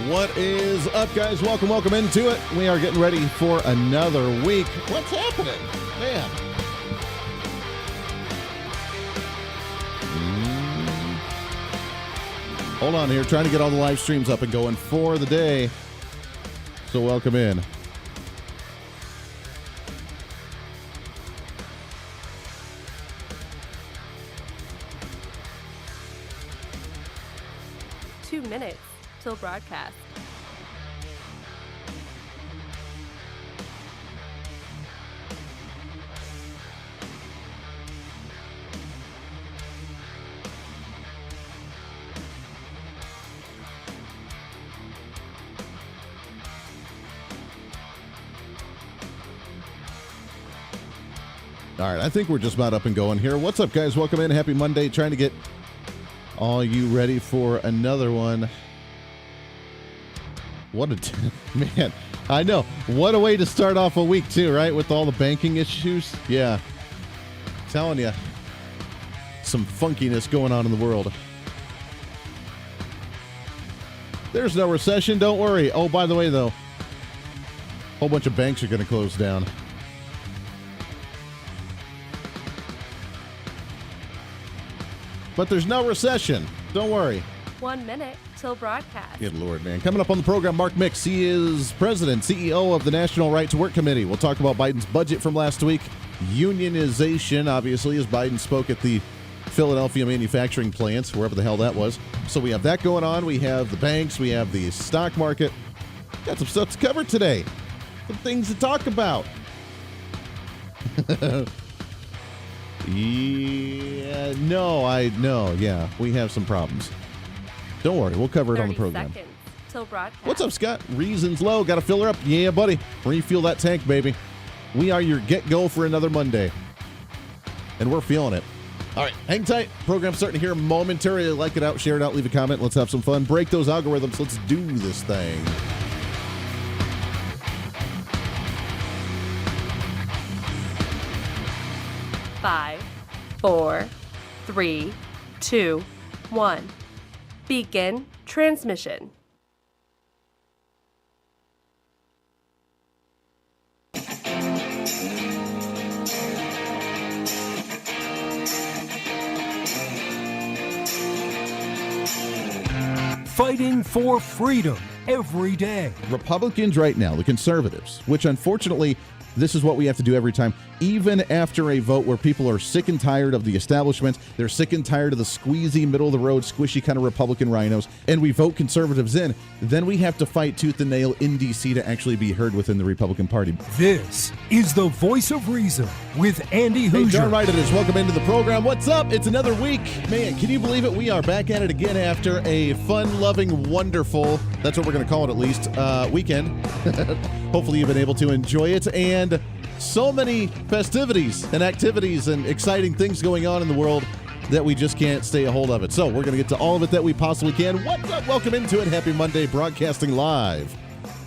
What is up, guys? Welcome into it. We are getting ready for another week. What's happening? Man. Hold on here. Trying to get all the live streams up and going for the day. So welcome in. Minutes till broadcast. All right, I think we're just about up and going here. What's up, guys? Welcome in. Happy Monday. Trying to get all you ready for another one. What man, I know. What a way to start off a week, too, right? With all the banking issues. Yeah. Telling you. Some funkiness going on in the world. There's no recession. Don't worry. Oh, by the way, though, a whole bunch of banks are going to close down. But there's no recession. Don't worry. 1 minute till broadcast. Good Lord, man. Coming up on the program, Mark Mix. He is president, CEO of the National Right to Work Committee. We'll talk about Biden's budget from last week. Unionization, obviously, as Biden spoke at the Philadelphia manufacturing plants, wherever the hell that was. So we have that going on. We have the banks. We have the stock market. Got some stuff to cover today. Some things to talk about. Yeah, we have some problems. Don't worry, we'll cover it on the program. 30 seconds till broadcast. What's up, Scott? Reasons low. Got to fill her up. Yeah, buddy. Refuel that tank, baby. We are your get-go for another Monday. And we're feeling it. All right, hang tight. Program's starting here momentarily. Like it out, share it out, leave a comment. Let's have some fun. Break those algorithms. Let's do this thing. Five, 4, 3, 2, 1. Begin transmission. Fighting for freedom every day. Republicans right now, the conservatives, which unfortunately, this is what we have to do every time, even after a vote where people are sick and tired of the establishment, they're sick and tired of the squeezy, middle-of-the-road, squishy kind of Republican rhinos, and we vote conservatives in, then we have to fight tooth and nail in D.C. to actually be heard within the Republican Party. This is the Voice of Reason with Andy Hooser. Hey, John Wright it is. Welcome into the program. What's up? It's another week. Man, can you believe it? We are back at it again after a fun-loving, wonderful, that's what we're going to call it at least, weekend. Hopefully you've been able to enjoy it, and so many festivities and activities and exciting things going on in the world that we just can't stay a hold of it. So we're going to get to all of it that we possibly can. What's up? Welcome into it. Happy Monday, broadcasting live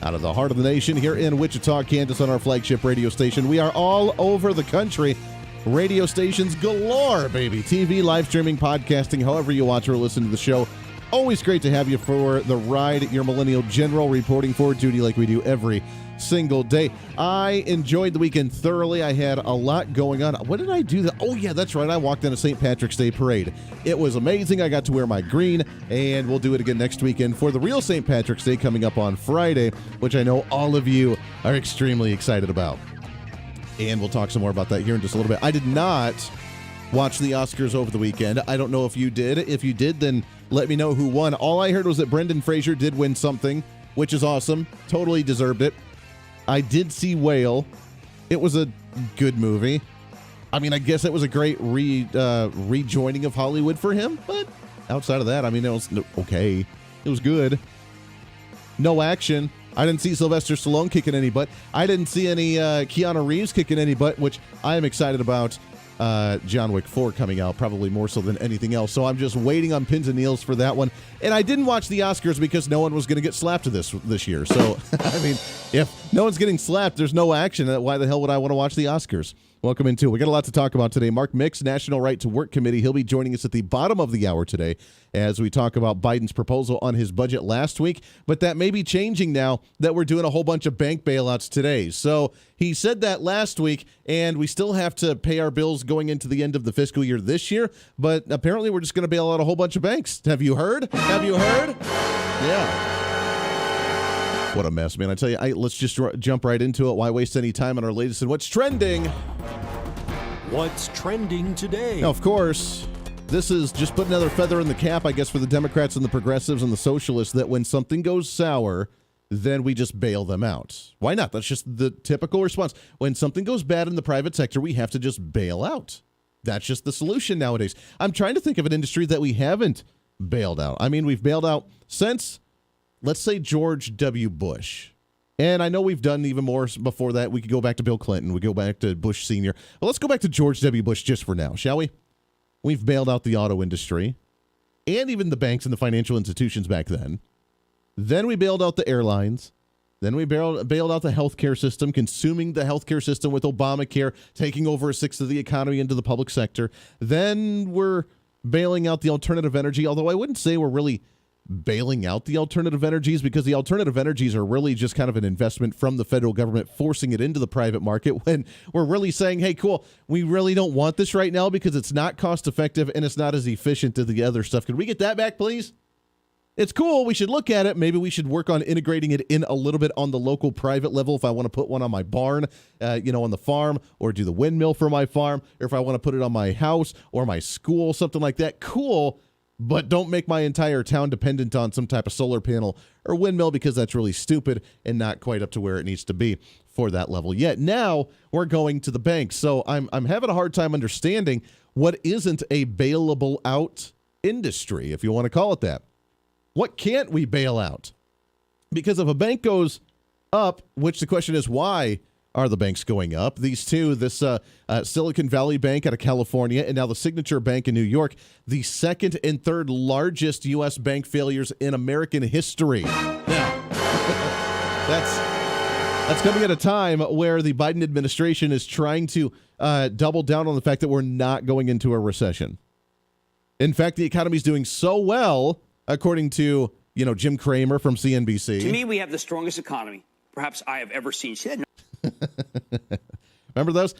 out of the heart of the nation here in Wichita, Kansas on our flagship radio station. We are all over the country. Radio stations galore, baby. TV, live streaming, podcasting, however you watch or listen to the show. Always great to have you for the ride. Your Millennial General reporting for duty like we do every single day. I enjoyed the weekend thoroughly. I had a lot going on. What did I do? Oh, yeah, that's right. I walked in a St. Patrick's Day parade. It was amazing. I got to wear my green, and we'll do it again next weekend for the real St. Patrick's Day coming up on Friday, which I know all of you are extremely excited about. And we'll talk some more about that here in just a little bit. I did not watch the Oscars over the weekend. I don't know if you did. If you did, then let me know who won. All I heard was that Brendan Fraser did win something, which is awesome. Totally deserved it. I did see Whale. It was a good movie. I mean, I guess it was a great rejoining of Hollywood for him, but outside of that, I mean, it was okay. It was good. No action. I didn't see Sylvester Stallone kicking any butt. I didn't see any Keanu Reeves kicking any butt, which I am excited about. John Wick 4 coming out, probably more so than anything else. So I'm just waiting on pins and needles for that one. And I didn't watch the Oscars because no one was going to get slapped this year. So, I mean, if no one's getting slapped, there's no action. Why the hell would I want to watch the Oscars? Welcome into it. We got a lot to talk about today. Mark Mix, National Right to Work Committee. He'll be joining us at the bottom of the hour today as we talk about Biden's proposal on his budget last week. But that may be changing now that we're doing a whole bunch of bank bailouts today. So he said that last week, and we still have to pay our bills going into the end of the fiscal year this year. But apparently we're just going to bail out a whole bunch of banks. Have you heard? Yeah. What a mess, man. I tell you, let's just jump right into it. Why waste any time on our latest and what's trending? What's trending today? Now, of course, this is just put another feather in the cap, I guess, for the Democrats and the progressives and the socialists, that when something goes sour, then we just bail them out. Why not? That's just the typical response. When something goes bad in the private sector, we have to just bail out. That's just the solution nowadays. I'm trying to think of an industry that we haven't bailed out. I mean, we've bailed out since, let's say, George W. Bush. And I know we've done even more before that. We could go back to Bill Clinton. We go back to Bush Sr. But let's go back to George W. Bush just for now, shall we? We've bailed out the auto industry and even the banks and the financial institutions back then. Then we bailed out the airlines. Then we bailed out the healthcare system, consuming the healthcare system with Obamacare, taking over a sixth of the economy into the public sector. Then we're bailing out the alternative energy, although I wouldn't say we're really bailing out the alternative energies, because the alternative energies are really just kind of an investment from the federal government forcing it into the private market, when we're really saying, hey, cool, we really don't want this right now because it's not cost effective and it's not as efficient as the other stuff. Could we get that back, please? It's cool. We should look at it. Maybe we should work on integrating it in a little bit on the local private level. If I want to put one on my barn, on the farm, or do the windmill for my farm, or if I want to put it on my house or my school, something like that, cool. But don't make my entire town dependent on some type of solar panel or windmill, because that's really stupid and not quite up to where it needs to be for that level yet. Now we're going to the banks. So I'm having a hard time understanding what isn't a bailable out industry, if you want to call it that. What can't we bail out? Because if a bank goes up, which the question is, why are the banks going up? These two, this Silicon Valley Bank out of California and now the Signature Bank in New York, the second and third largest U.S. bank failures in American history. Now, that's coming at a time where the Biden administration is trying to double down on the fact that we're not going into a recession. In fact, the economy is doing so well, according to Jim Cramer from CNBC. To me, we have the strongest economy perhaps I have ever seen. See that? Remember those?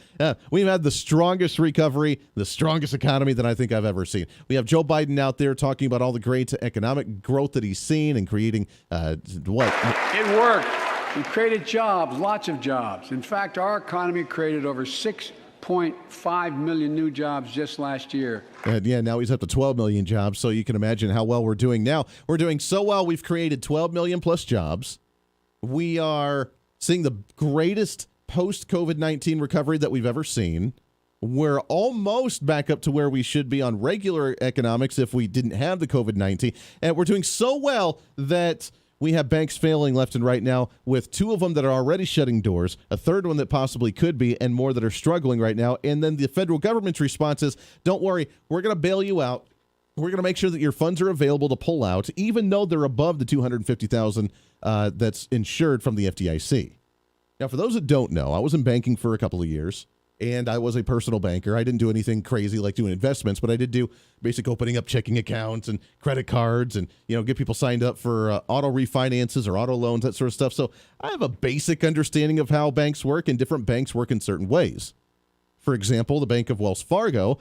We've had the strongest recovery, the strongest economy that I think I've ever seen. We have Joe Biden out there talking about all the great economic growth that he's seen and creating what? It worked. We created jobs, lots of jobs. In fact, our economy created over 6.5 million new jobs just last year. And now he's up to 12 million jobs, so you can imagine how well we're doing now. We're doing so well, we've created 12 million plus jobs. We are seeing the greatest post-COVID-19 recovery that we've ever seen. We're almost back up to where we should be on regular economics if we didn't have the COVID-19. And we're doing so well that we have banks failing left and right now, with two of them that are already shutting doors, a third one that possibly could be, and more that are struggling right now. And then the federal government's response is, don't worry, we're going to bail you out. We're going to make sure that your funds are available to pull out, even though they're above the $250,000 that's insured from the FDIC. Now, for those that don't know, I was in banking for a couple of years, and I was a personal banker. I didn't do anything crazy like doing investments, but I did do basic opening up checking accounts and credit cards and, get people signed up for auto refinances or auto loans, that sort of stuff. So I have a basic understanding of how banks work, and different banks work in certain ways. For example, the Bank of Wells Fargo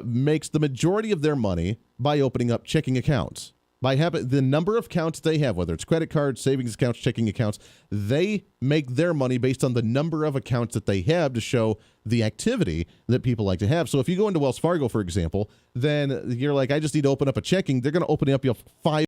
makes the majority of their money by opening up checking accounts. By having the number of accounts they have, whether it's credit cards, savings accounts, checking accounts, they make their money based on the number of accounts that they have to show the activity that people like to have. So if you go into Wells Fargo, for example, then you're like, I just need to open up a checking. They're going to open up you 5